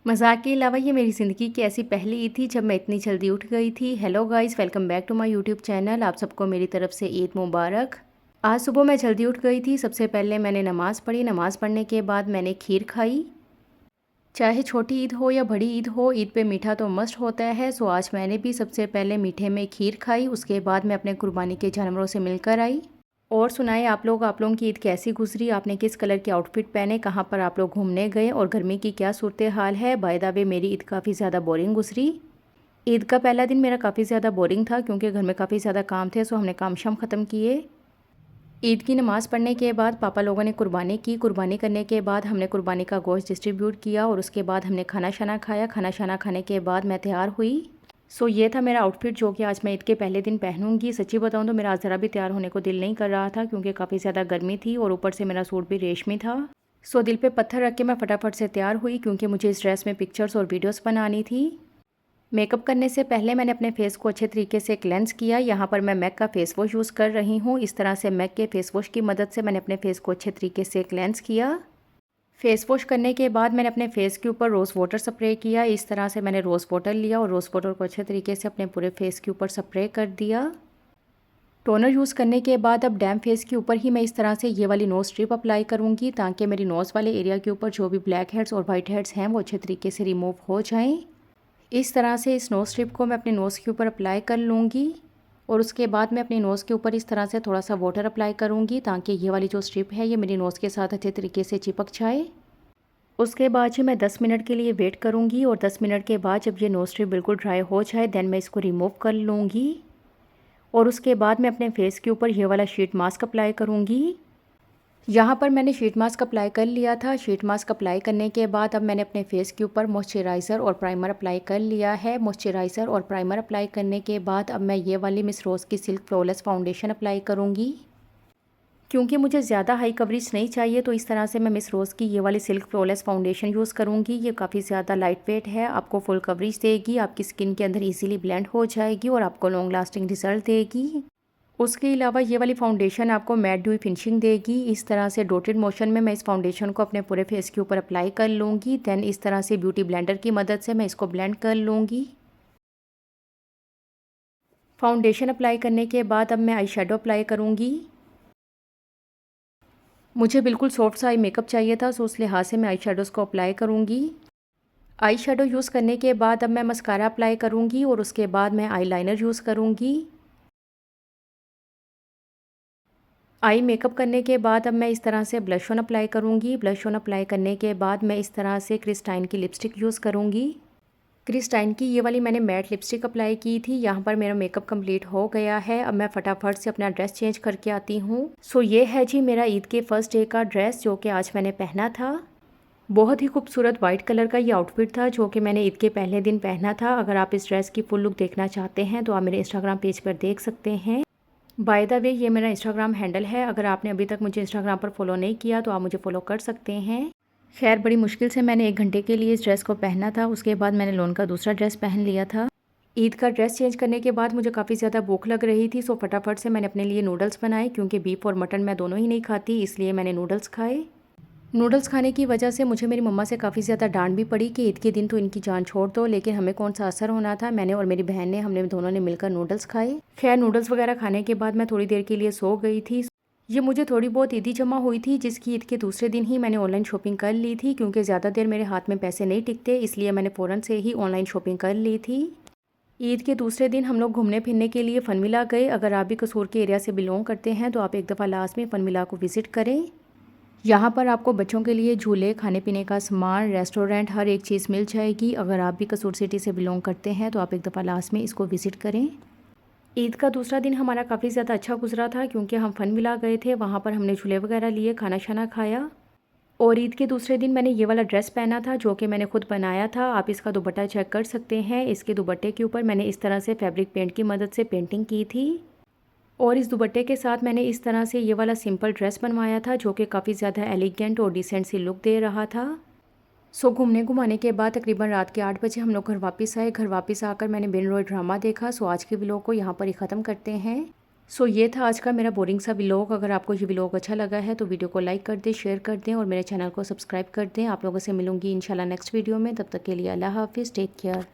मज़ाक के अलावा ये मेरी ज़िंदगी की ऐसी पहली ईद थी जब मैं इतनी जल्दी उठ गई थी। Hello guys, welcome back to my YouTube channel. आप सबको मेरी तरफ से ईद मुबारक। आज सुबह मैं जल्दी उठ गई थी। सबसे पहले मैंने नमाज़ पढ़ी। नमाज़ पढ़ने के बाद मैंने खीर खाई। चाहे छोटी ईद हो या बड़ी ईद हो, ईद पे मीठा तो मस्ट होता है। सो आज मैंने भी सबसे पहले मीठे में खीर खाई। उसके बाद मैं अपने कुर्बानी के जानवरों से मिलकर आई। और सुनाए आप लोगों की ईद कैसी गुजरी, आपने किस कलर के आउटफिट पहने, कहाँ पर आप लोग घूमने गए और गर्मी की क्या सूरत हाल है। बाय द वे मेरी ईद काफ़ी ज़्यादा बोरिंग गुजरी। ईद का पहला दिन मेरा काफ़ी ज़्यादा बोरिंग था क्योंकि घर में काफ़ी ज़्यादा काम थे। सो हमने काम शाम ख़त्म किए। ईद की नमाज़ पढ़ने के बाद पापा लोगों ने कुर्बानी की। कुर्बानी करने के बाद हमने कुर्बानी का गोश्त डिस्ट्रीब्यूट किया और उसके बाद हमने खाना शाना खाया। खाना शाना खाने के बाद मैं तैयार हुई। सो ये था मेरा आउटफिट जो कि आज मैं ईद के पहले दिन पहनूंगी। सच्ची बताऊं तो मेरा आज ज़रा भी तैयार होने को दिल नहीं कर रहा था क्योंकि काफ़ी ज़्यादा गर्मी थी और ऊपर से मेरा सूट भी रेशमी था। सो दिल पे पत्थर रख के मैं फटाफट से तैयार हुई क्योंकि मुझे इस ड्रेस में पिक्चर्स और वीडियोस बनानी थी। मेकअप करने से पहले मैंने अपने फेस को अच्छे तरीके से क्लेंस किया। यहाँ पर मैं मैक का फेस वॉश यूज़ कर रही हूँ। इस तरह से मैक के फेस वॉश की मदद से मैंने अपने फेस को अच्छे तरीके से क्लेंस किया। फेस वॉश करने के बाद मैंने अपने फेस के ऊपर रोज़ वाटर स्प्रे किया। इस तरह से मैंने रोज़ वाटर लिया और रोज़ वाटर को अच्छे तरीके से अपने पूरे फेस के ऊपर स्प्रे कर दिया। टोनर यूज़ करने के बाद अब डैम फेस के ऊपर ही मैं इस तरह से ये वाली नोज़ स्ट्रिप अप्लाई करूँगी ताकि मेरी नोज़ वाले एरिया के ऊपर जो भी ब्लैक हेड्स और वाइट हेड्स हैं वो अच्छे तरीके से रिमूव हो जाएं। इस तरह से इस नोज़ स्ट्रिप को मैं अपने नोज़ के ऊपर अप्लाई कर लूँगी और उसके बाद मैं अपनी नोज़ के ऊपर इस तरह से थोड़ा सा वाटर अप्लाई करूँगी ताकि ये वाली जो स्ट्रिप है ये मेरी नोज़ के साथ अच्छे तरीके से चिपक जाए। उसके बाद ही मैं 10 मिनट के लिए वेट करूँगी और 10 मिनट के बाद जब ये नोज़ स्ट्रिप बिल्कुल ड्राई हो जाए देन मैं इसको रिमूव कर लूँगी और उसके बाद मैं अपने फेस के ऊपर ये वाला शीट मास्क अप्लाई करूँगी। यहाँ पर मैंने शीट मास्क अप्लाई कर लिया था। शीट मास्क अप्लाई करने के बाद अब मैंने अपने फेस के ऊपर मॉइस्चराइज़र और प्राइमर अप्लाई कर लिया है। मॉइस्चराइज़र और प्राइमर अप्लाई करने के बाद अब मैं ये वाली मिस रोज़ की सिल्क फ्लॉलेस फाउंडेशन अप्लाई करूँगी। क्योंकि मुझे ज़्यादा हाई कवरेज नहीं चाहिए तो इस तरह से मैं मिस रोज़ की ये वाली सिल्क फ्लॉलेस फाउंडेशन यूज़ करूँगी। ये काफ़ी ज़्यादा लाइट वेट है, आपको फुल कवरेज देगी, आपकी स्किन के अंदर इजीली ब्लेंड हो जाएगी और आपको लॉन्ग लास्टिंग रिजल्ट देगी। उसके अलावा ये वाली फाउंडेशन आपको मैट ड्यू फिनिशिंग देगी। इस तरह से डॉटेड मोशन में मैं इस फाउंडेशन को अपने पूरे फेस के ऊपर अप्लाई कर लूँगी। देन इस तरह से ब्यूटी ब्लेंडर की मदद से मैं इसको ब्लेंड कर लूँगी। फाउंडेशन अप्लाई करने के बाद अब मैं आई शेडो अप्लाई करूँगी। मुझे बिल्कुल सॉफ्ट सा आई मेकअप चाहिए था सो उस लिहाज से मैं आई शेडोज़ को अप्लाई करूँगी। आई शेडो यूज़ करने के बाद अब मैं मस्कारा अप्लाई करूँगी और उसके बाद मैं आई लाइनर यूज़ करूँगी। आई मेकअप करने के बाद अब मैं इस तरह से ब्लश ऑन अप्लाई करूँगी। ब्लश ऑन अप्लाई करने के बाद मैं इस तरह से क्रिस्टाइन की लिपस्टिक यूज़ करूँगी। क्रिस्टाइन की ये वाली मैंने मैट लिपस्टिक अप्लाई की थी। यहाँ पर मेरा मेकअप कंप्लीट हो गया है। अब मैं फटाफट से अपना ड्रेस चेंज करके आती हूँ। सो ये है जी मेरा ईद के फर्स्ट डे का ड्रेस जो कि आज मैंने पहना था। बहुत ही खूबसूरत वाइट कलर का ये आउटफिट था जो कि मैंने ईद के पहले दिन पहना था। अगर आप इस ड्रेस की फुल लुक देखना चाहते हैं तो आप मेरे इंस्टाग्राम पेज पर देख सकते हैं। बाय द वे ये मेरा इंस्टाग्राम हैंडल है। अगर आपने अभी तक मुझे इंस्टाग्राम पर फॉलो नहीं किया तो आप मुझे फॉलो कर सकते हैं। खैर बड़ी मुश्किल से मैंने 1 घंटे के लिए इस ड्रेस को पहना था। उसके बाद मैंने लोन का दूसरा ड्रेस पहन लिया था। ईद का ड्रेस चेंज करने के बाद मुझे काफ़ी ज़्यादा भूख लग रही थी सो फटाफट से मैंने अपने लिए नूडल्स बनाए क्योंकि बीफ और मटन मैं दोनों ही नहीं खाती, इसलिए मैंने नूडल्स खाए। नूडल्स खाने की वजह से मुझे मेरी मम्मा से काफ़ी ज़्यादा डांट भी पड़ी कि ईद के दिन तो इनकी जान छोड़ दो, लेकिन हमें कौन सा असर होना था। मैंने और मेरी बहन ने हमने दोनों ने मिलकर नूडल्स खाए। खैर नूडल्स वगैरह खाने के बाद मैं थोड़ी देर के लिए सो गई थी। ये मुझे थोड़ी बहुत ईदी जमा हुई थी जिसकी ईद के दूसरे दिन ही मैंने ऑनलाइन शॉपिंग कर ली थी क्योंकि ज़्यादा देर मेरे हाथ में पैसे नहीं टिकते, इसलिए मैंने फ़ौरन से ही ऑनलाइन शॉपिंग कर ली थी। ईद के दूसरे दिन हम लोग घूमने फिरने के लिए फ़न विला गए। अगर आप भी कसूर के एरिया से बिलोंग करते हैं तो आप एक दफ़ा लाजमी फ़न विला को विज़िट करें। यहाँ पर आपको बच्चों के लिए झूले, खाने पीने का सामान, रेस्टोरेंट, हर एक चीज़ मिल जाएगी। अगर आप भी कसूर सिटी से बिलोंग करते हैं तो आप एक दफ़ा लाजमी इसको विज़िट करें। ईद का दूसरा दिन हमारा काफ़ी ज़्यादा अच्छा गुजरा था क्योंकि हम फ़न विला गए थे। वहाँ पर हमने झूले वगैरह लिए, खाना शाना खाया और ईद के दूसरे दिन मैंने ये वाला ड्रेस पहना था जो कि मैंने खुद बनाया था। आप इसका दुपट्टा चेक कर सकते हैं। इसके दुपट्टे के ऊपर मैंने इस तरह से फैब्रिक पेंट की मदद से पेंटिंग की थी और इस दुपट्टे के साथ मैंने इस तरह से ये वाला सिंपल ड्रेस बनवाया था जो कि काफ़ी ज़्यादा एलिगेंट और डिसेंट सी लुक दे रहा था। सो घूमने घुमाने के बाद तकरीबन रात के 8 बजे हम लोग घर वापस आए। घर वापस आकर मैंने बिन रोय ड्रामा देखा। सो आज के व्लॉग को यहाँ पर ही ख़त्म करते हैं। सो ये था आज का मेरा बोरिंग सा व्लॉग। अगर आपको ये व्लॉग अच्छा लगा है तो वीडियो को लाइक कर दें, शेयर कर दें और मेरे चैनल को सब्सक्राइब कर दें। आप लोगों से मिलूंगी इंशाल्लाह नेक्स्ट वीडियो में। तब तक के लिए अल्लाह हाफिज़, टेक केयर।